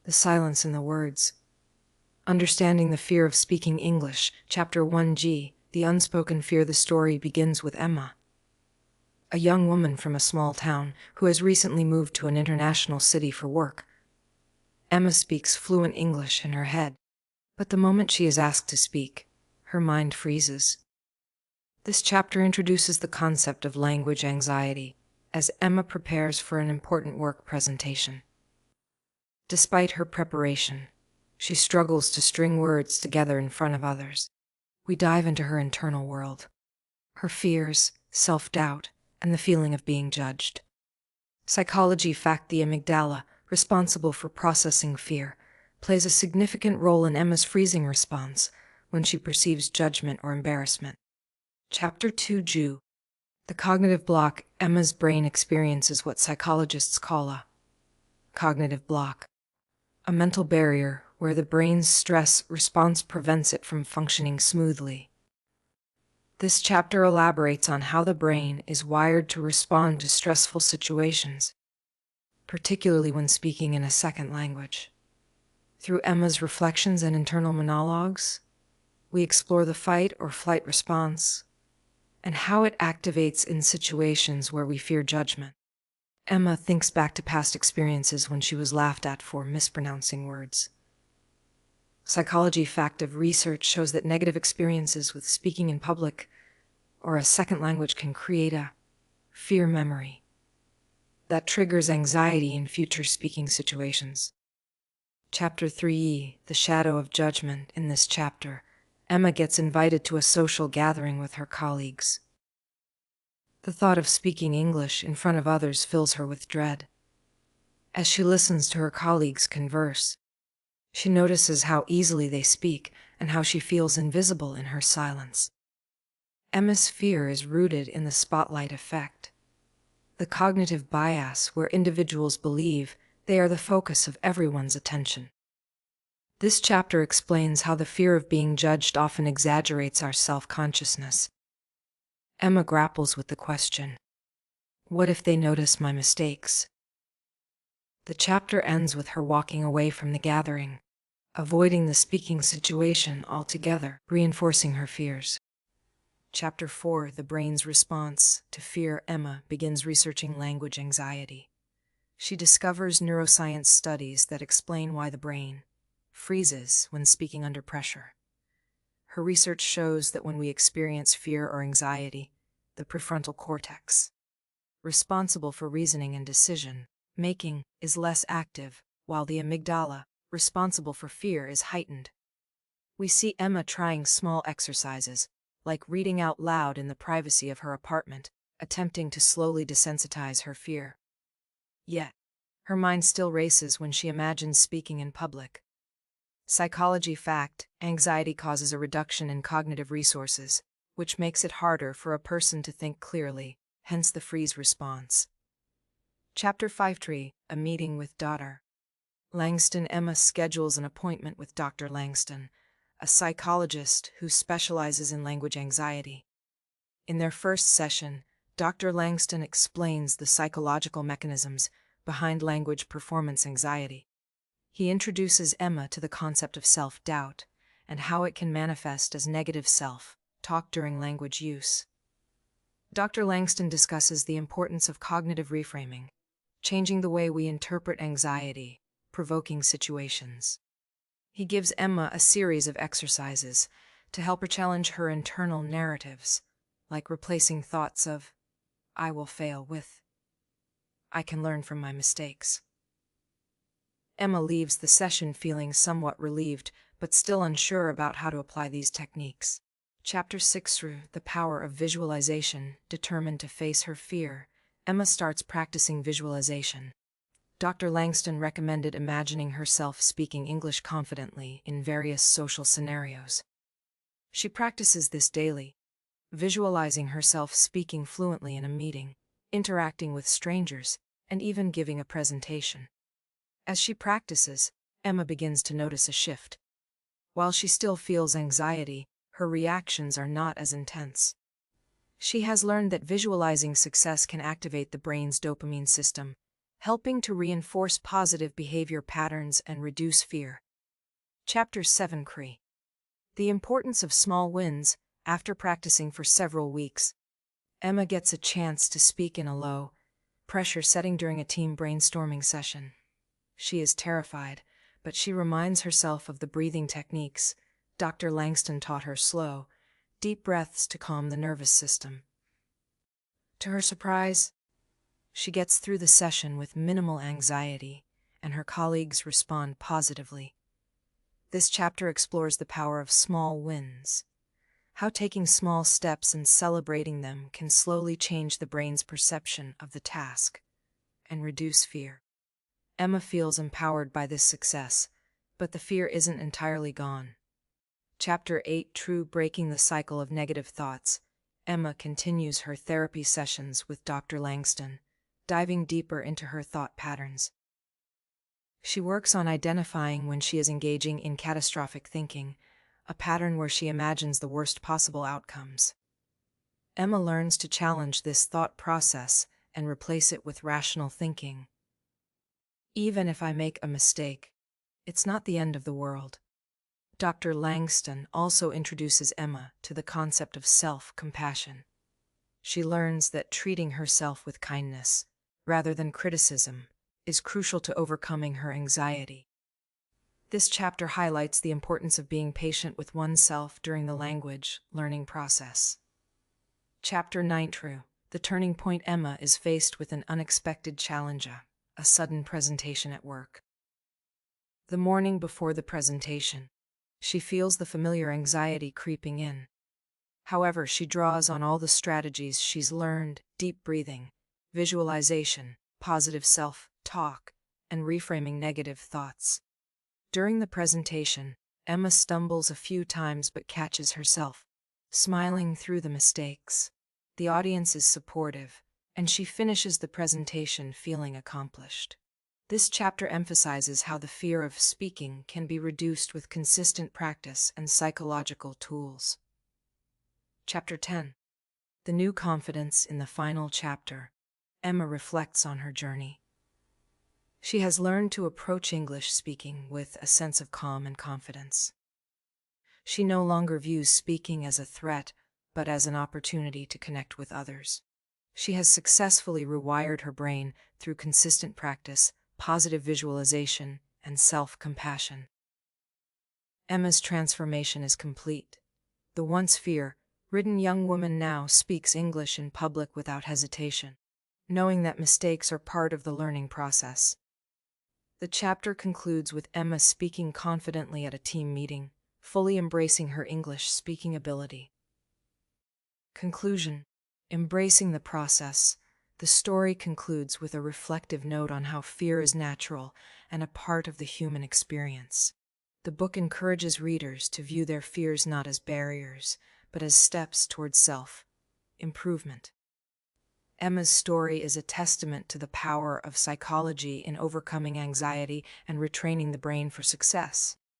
The silence in the words. Understanding the fear of speaking English, Chapter 1G, the unspoken fear. The story begins with Emma, a young woman from a small town who has recently moved to an international city for work. Emma speaks fluent English in her head, but the moment she is asked to speak, her mind freezes. This chapter introduces the concept of language anxiety as Emma prepares for an important work presentation. Despite her preparation, she struggles to string words together in front of others. We dive into her internal world, her fears, self-doubt, and the feeling of being judged. Psychology fact: the amygdala, responsible for processing fear, plays a significant role in Emma's freezing response when she perceives judgment or embarrassment. Chapter 2Ju. The cognitive block. Emma's brain experiences what psychologists call a cognitive block, a mental barrier where the brain's stress response prevents it from functioning smoothly. This chapter elaborates on how the brain is wired to respond to stressful situations, particularly when speaking in a second language. Through Emma's reflections and internal monologues, we explore the fight or flight response and how it activates in situations where we fear judgment. Emma thinks back to past experiences when she was laughed at for mispronouncing words. Psychology fact: of research shows that negative experiences with speaking in public or a second language can create a fear memory that triggers anxiety in future speaking situations. Chapter 3E. The shadow of judgment. In this chapter, Emma gets invited to a social gathering with her colleagues. The thought of speaking English in front of others fills her with dread. As she listens to her colleagues converse, she notices how easily they speak and how she feels invisible in her silence. Emma's fear is rooted in the spotlight effect, the cognitive bias where individuals believe they are the focus of everyone's attention. This chapter explains how the fear of being judged often exaggerates our self-consciousness. Emma grapples with the question, what if they notice my mistakes? The chapter ends with her walking away from the gathering, avoiding the speaking situation altogether, reinforcing her fears. Chapter 4. The brain's response to fear. Emma begins researching language anxiety. She discovers neuroscience studies that explain why the brain freezes when speaking under pressure. Her research shows that when we experience fear or anxiety, the prefrontal cortex, responsible for reasoning and decision-making, is less active, while the amygdala, responsible for fear, is heightened. We see Emma trying small exercises, like reading out loud in the privacy of her apartment, attempting to slowly desensitize her fear. Yet, her mind still races when she imagines speaking in public. Psychology fact: anxiety causes a reduction in cognitive resources, which makes it harder for a person to think clearly, hence the freeze response. Chapter 5. A meeting with Dr. Langston. Emma schedules an appointment with Dr. Langston, a psychologist who specializes in language anxiety. In their first session, Dr. Langston explains the psychological mechanisms behind language performance anxiety. He introduces Emma to the concept of self-doubt and how it can manifest as negative self-talk during language use. Dr. Langston discusses the importance of cognitive reframing, changing the way we interpret anxiety-provoking situations. He gives Emma a series of exercises to help her challenge her internal narratives, like replacing thoughts of, "I will fail" with, "I can learn from my mistakes." Emma leaves the session feeling somewhat relieved, but still unsure about how to apply these techniques. Chapter 6. The power of visualization. Determined to face her fear, Emma starts practicing visualization. Dr. Langston recommended imagining herself speaking English confidently in various social scenarios. She practices this daily, visualizing herself speaking fluently in a meeting, interacting with strangers, and even giving a presentation. As she practices, Emma begins to notice a shift. While she still feels anxiety, her reactions are not as intense. She has learned that visualizing success can activate the brain's dopamine system, helping to reinforce positive behavior patterns and reduce fear. Chapter 7 Cree. The importance of small wins. After practicing for several weeks, Emma gets a chance to speak in a low pressure setting during a team brainstorming session. She is terrified, but she reminds herself of the breathing techniques Dr. Langston taught her: slow, deep breaths to calm the nervous system. To her surprise, she gets through the session with minimal anxiety, and her colleagues respond positively. This chapter explores the power of small wins, how taking small steps and celebrating them can slowly change the brain's perception of the task and reduce fear. Emma feels empowered by this success, but the fear isn't entirely gone. Chapter 8 True Breaking the Cycle of Negative Thoughts. Emma continues her therapy sessions with Dr. Langston, diving deeper into her thought patterns. She works on identifying when she is engaging in catastrophic thinking, a pattern where she imagines the worst possible outcomes. Emma learns to challenge this thought process and replace it with rational thinking. Even if I make a mistake, it's not the end of the world. Dr. Langston also introduces Emma to the concept of self-compassion. She learns that treating herself with kindness, rather than criticism, is crucial to overcoming her anxiety. This chapter highlights the importance of being patient with oneself during the language learning process. Chapter 9 True. The turning point. Emma is faced with an unexpected challenge, a sudden presentation at work. The morning before the presentation, she feels the familiar anxiety creeping in. However, she draws on all the strategies she's learned: deep breathing, visualization, positive self-talk, and reframing negative thoughts. During the presentation, Emma stumbles a few times but catches herself, smiling through the mistakes. The audience is supportive, and she finishes the presentation feeling accomplished. This chapter emphasizes how the fear of speaking can be reduced with consistent practice and psychological tools. Chapter 10. The New Confidence. In the final chapter, Emma reflects on her journey. She has learned to approach English speaking with a sense of calm and confidence. She no longer views speaking as a threat, but as an opportunity to connect with others. She has successfully rewired her brain through consistent practice, positive visualization, and self-compassion. Emma's transformation is complete. The once fear-ridden young woman now speaks English in public without hesitation, knowing that mistakes are part of the learning process. The chapter concludes with Emma speaking confidently at a team meeting, fully embracing her English speaking ability. Conclusion. Embracing the process. The story concludes with a reflective note on how fear is natural and a part of the human experience. The book encourages readers to view their fears not as barriers, but as steps towards self-improvement. Emma's story is a testament to the power of psychology in overcoming anxiety and retraining the brain for success.